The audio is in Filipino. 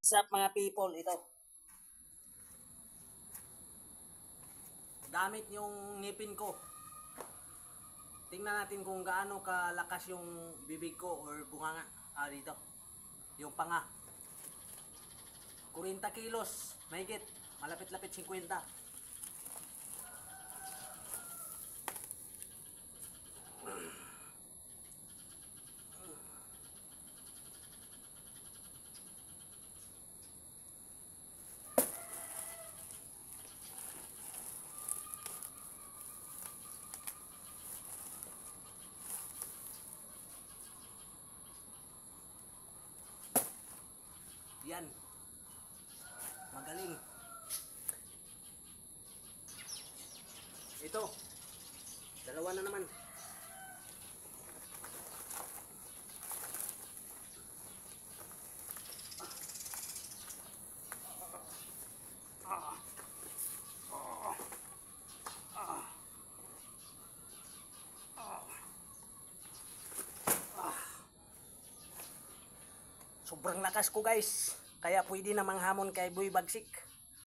What's up mga people, ito. Gamit yung ngipin ko. Tingnan natin kung gaano kalakas yung bibig ko or bunganga. Dito. Yung panga. 40 kilos. Mahigit. Malapit-lapit 50. Yan. Magaling. Ito. Dalawa na naman. Sobrang lakas ko guys. Kaya pwede namang hamon kay Boy Bagsik.